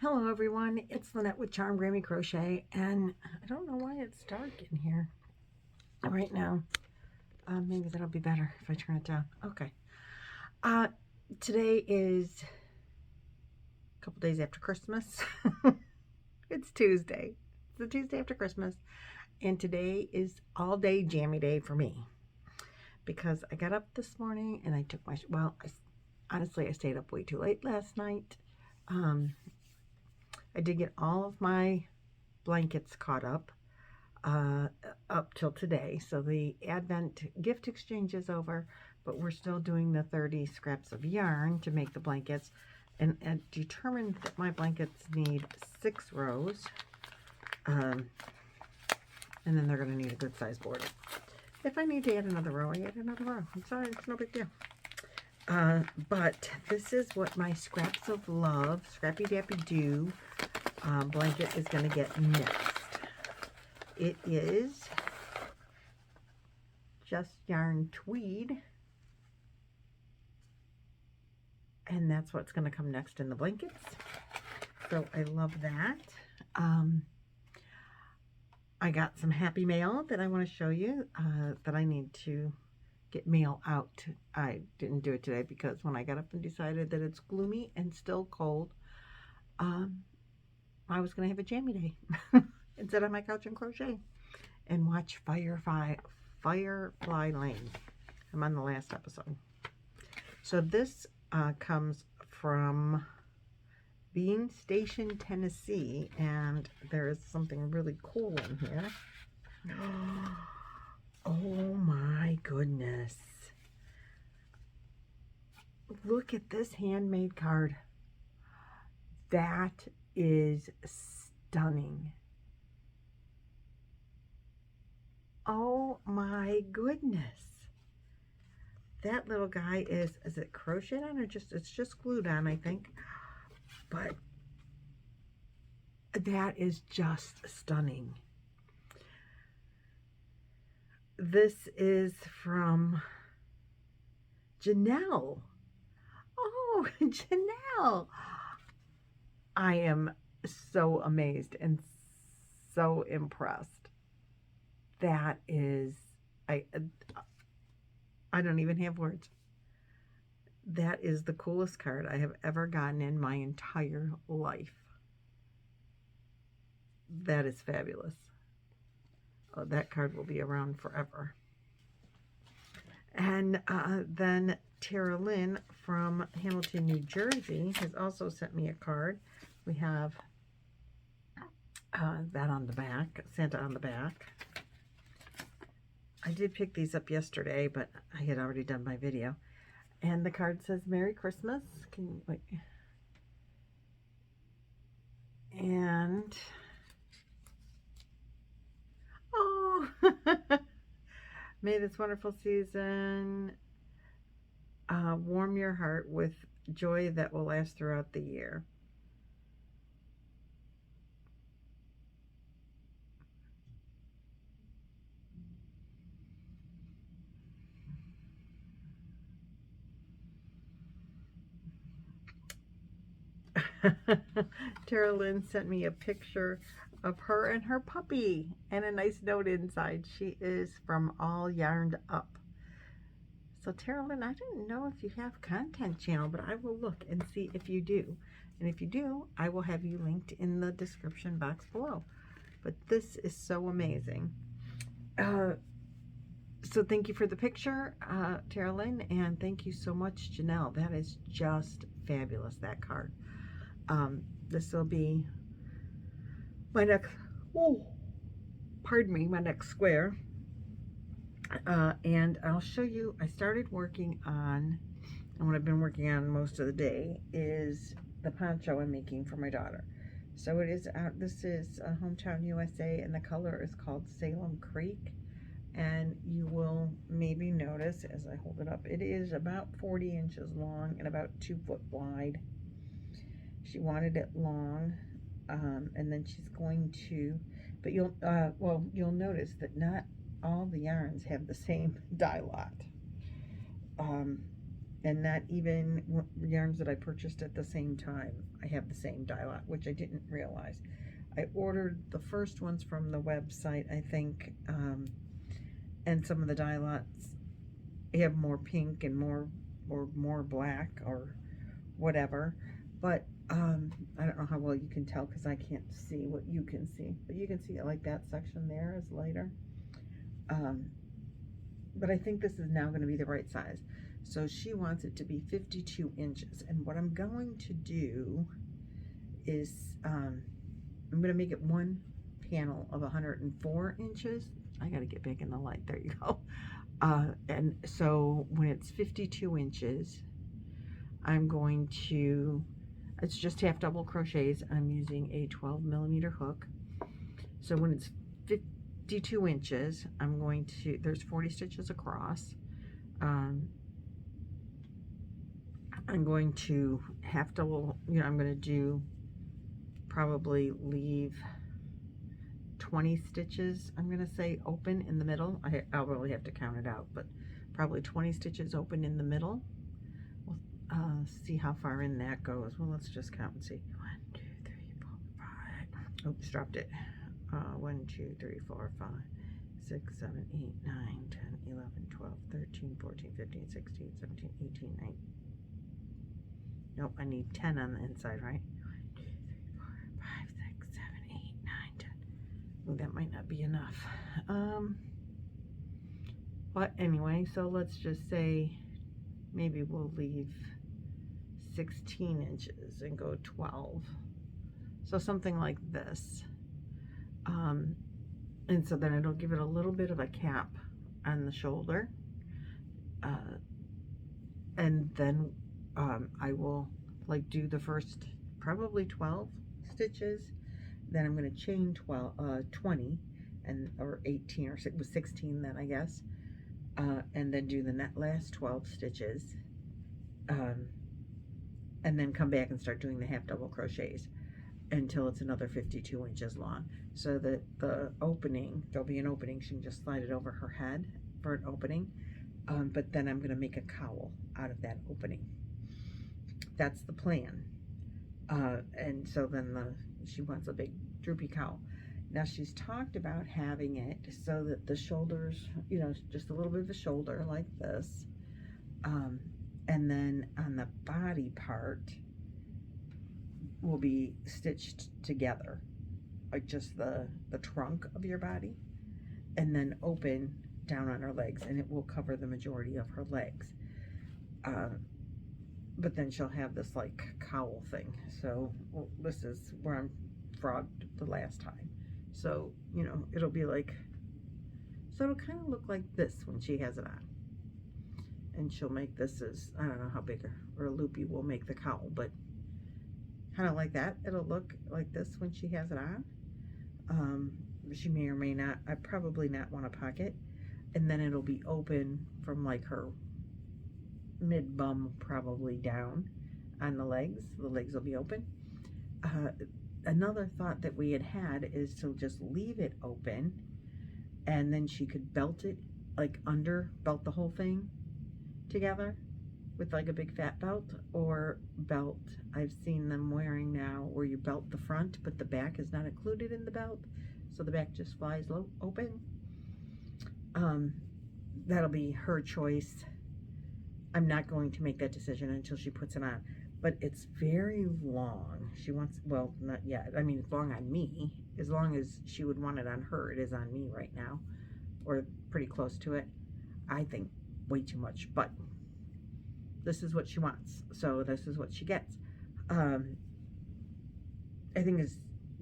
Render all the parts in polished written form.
Hello everyone, it's Lynette with Charm Grammy Crochet, and I don't know why it's dark in here right now. Maybe that'll be better if I turn it down. Okay. Today is a couple days after Christmas. It's Tuesday. It's the Tuesday after Christmas, and today is all day jammy day for me because I got up this morning and I took my, honestly, I stayed up way too late last night. I did get all of my blankets caught up till today. So the Advent gift exchange is over, but we're still doing the 30 scraps of yarn to make the blankets, and determined that my blankets need 6 rows. And then they're going to need a good size border. If I need to add another row, I add another row. I'm sorry, it's no big deal. But this is what my Scraps of Love, Scrappy Dappy Doo blanket is going to get next. It is just yarn tweed, and that's what's going to come next in the blankets. So I love that. I got some happy mail that I want to show you that I need to get mail out. I didn't do it today because when I got up and decided that it's gloomy and still cold, I was going to have a jammy day and sit on my couch and crochet and watch Firefly Lane. I'm on the last episode. So this comes from Bean Station, Tennessee, and there is something really cool in here. Oh my goodness. Look at this handmade card. That is stunning. Oh my goodness. That little guy is it crocheted on or it's just glued on, I think. But that is just stunning. This is from Janelle. Oh, Janelle. I am so amazed and so impressed. That is, I don't even have words. That is the coolest card I have ever gotten in my entire life. That is fabulous. Oh, that card will be around forever. And then Tara Lynn from Hamilton, New Jersey has also sent me a card. We have that on the back, Santa on the back. I did pick these up yesterday, but I had already done my video. And the card says, Merry Christmas. Can you wait? And, oh, may this wonderful season warm your heart with joy that will last throughout the year. Tara Lynn sent me a picture of her and her puppy and a nice note inside. She is from All Yarned Up. So Tara Lynn, I didn't know if you have content channel, but I will look and see if you do. And if you do, I will have you linked in the description box below. But this is so amazing. So thank you for the picture, Tara Lynn, and thank you so much, Janelle. That is just fabulous, that card. This will be my next, my next square. And I'll show you, I started working on, and what I've been working on most of the day is the poncho I'm making for my daughter. So it is out, this is Hometown USA, and the color is called Salem Creek. And you will maybe notice as I hold it up, it is about 40 inches long and about 2 foot wide. She wanted it long, and then she's going to, but you'll notice that not all the yarns have the same dye lot. And not even yarns that I purchased at the same time. I have the same dye lot, which I didn't realize. I ordered the first ones from the website, I think, and some of the dye lots have more pink and more black or whatever. But I don't know how well you can tell because I can't see what you can see. But you can see it like that section there is lighter. But I think this is now going to be the right size. So she wants it to be 52 inches. And what I'm going to do is I'm going to make it one panel of 104 inches. I got to get back in the light. There you go. And so when it's 52 inches, I'm going to, it's just half double crochets. I'm using a 12mm hook. So when it's 52 inches, I'm going to, there's 40 stitches across. I'm going to half double, I'm going to do, probably leave 20 stitches, I'm going to say, open in the middle. I'll really have to count it out, but probably 20 stitches open in the middle. We'll see how far in that goes. Well, let's just count and see. 1, 2, 3, 4, 5. Oops, dropped it. 1, 2, 3, 4, 5, 6, 7, 8, 9, 10, 11, 12, 13, 14, 15, 16, 17, 18, 19. Nope, I need 10 on the inside, right? 1, 2, 3, 4, 5, 6, 7, 8, 9, 10. Ooh, that might not be enough. But anyway, so let's just say maybe we'll leave 16 inches and go 12. So something like this. And so then it'll give it a little bit of a cap on the shoulder. And then I will like do the first probably 12 stitches. Then I'm going to chain 20 and or 18 or it was 16 then I guess. And then do the last 12 stitches. And then come back and start doing the half double crochets until it's another 52 inches long. So that the opening, there'll be an opening, she can just slide it over her head for an opening. But then I'm going to make a cowl out of that opening. That's the plan. And so then she wants a big droopy cowl. Now she's talked about having it so that the shoulders, just a little bit of a shoulder like this. And then on the body part will be stitched together, like just the trunk of your body, and then open down on her legs, and it will cover the majority of her legs. But then she'll have this like cowl thing. So this is where I'm frogged the last time. So, it'll be like, so it'll kind of look like this when she has it on. And she'll make this as, I don't know how big or loopy will make the cowl, but kind of like that. It'll look like this when she has it on. She may or may not, I probably not want a pocket. And then it'll be open from like her mid bum probably down on the legs. The legs will be open. Another thought that we had is to just leave it open, and then she could belt it, like belt the whole thing together with like a big fat belt, or belt, I've seen them wearing now, where you belt the front but the back is not included in the belt, so the back just flies open. That'll be her choice. I'm not going to make that decision until she puts it on. But it's very long. She wants, well, not yet. I mean, it's long on me. As long as she would want it on her, it is on me right now. Or pretty close to it. I think way too much. But this is what she wants. So this is what she gets. I think it's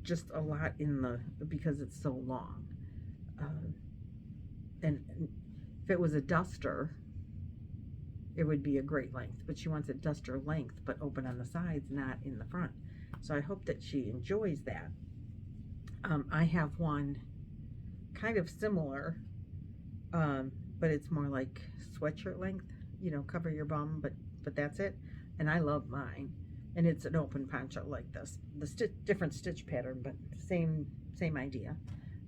just a lot because it's so long. And if it was a duster, it would be a great length, but she wants a duster length, but open on the sides, not in the front. So I hope that she enjoys that. I have one kind of similar, but it's more like sweatshirt length, cover your bum, but that's it. And I love mine. And it's an open poncho like this. The different stitch pattern, but same idea.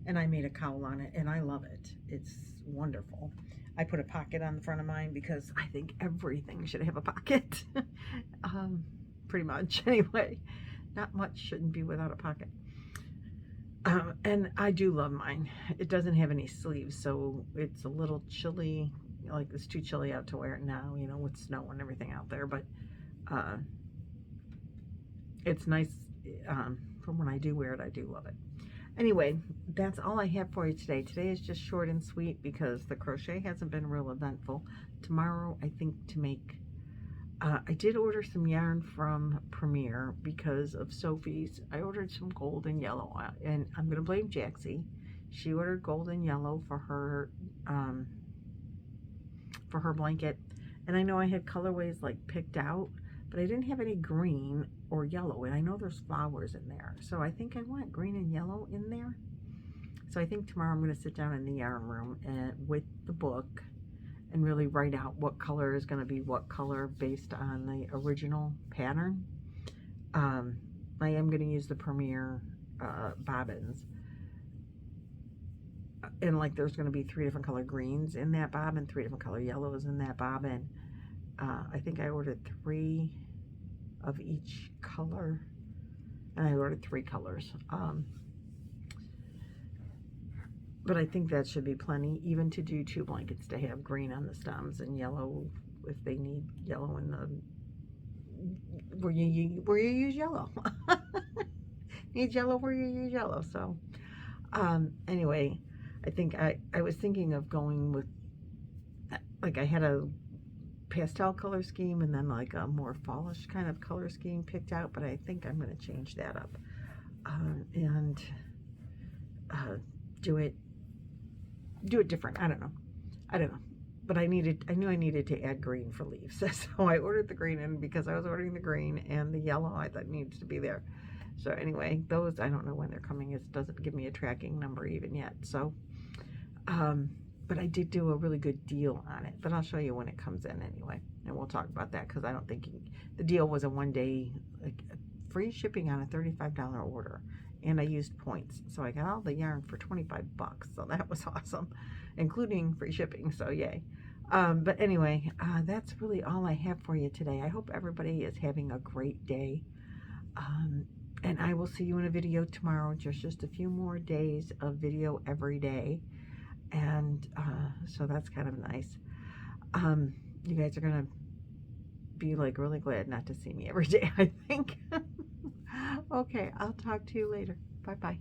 And I made a cowl on it, and I love it. It's wonderful. I put a pocket on the front of mine because I think everything should have a pocket. Pretty much, anyway. Not much shouldn't be without a pocket. And I do love mine. It doesn't have any sleeves, so it's a little chilly. Like, it's too chilly out to wear it now, you know, with snow and everything out there. But it's nice. From when I do wear it, I do love it. Anyway, that's all I have for you today. Today is just short and sweet because the crochet hasn't been real eventful. Tomorrow, I think to make, I did order some yarn from Premier because of Sophie's. I ordered some gold and yellow, and I'm going to blame Jaxie. She ordered gold and yellow for her blanket. And I know I had colorways like picked out, but I didn't have any green or yellow, and I know there's flowers in there, so I think I want green and yellow in there. So I think tomorrow I'm going to sit down in the yarn room and with the book and really write out what color is going to be what color based on the original pattern. I am going to use the Premier bobbins, and like there's going to be 3 different color greens in that bobbin, 3 different color yellows in that bobbin. I think I ordered 3 of each color, and I ordered 3 colors. But I think that should be plenty, even to do 2 blankets, to have green on the stems and yellow if they need yellow in the where you use yellow. Need yellow where you use yellow. So anyway, I think I was thinking of going with, like, I had a pastel color scheme and then like a more fallish kind of color scheme picked out, but I think I'm going to change that up and do it different. I don't know, but I knew I needed to add green for leaves. So I ordered the green, and because I was ordering the green and the yellow, I thought needs to be there. So anyway, those, I don't know when they're coming. It doesn't give me a tracking number even yet. So but I did do a really good deal on it, but I'll show you when it comes in anyway, and we'll talk about that, because I don't think the deal was a 1-day, like, free shipping on a $35 order, and I used points, so I got all the yarn for 25 bucks, so that was awesome, including free shipping, so yay. But anyway, that's really all I have for you today. I hope everybody is having a great day, and I will see you in a video tomorrow. Just a few more days of video every day. And so that's kind of nice. You guys are gonna be like really glad not to see me every day, I think. Okay, I'll talk to you later. Bye bye.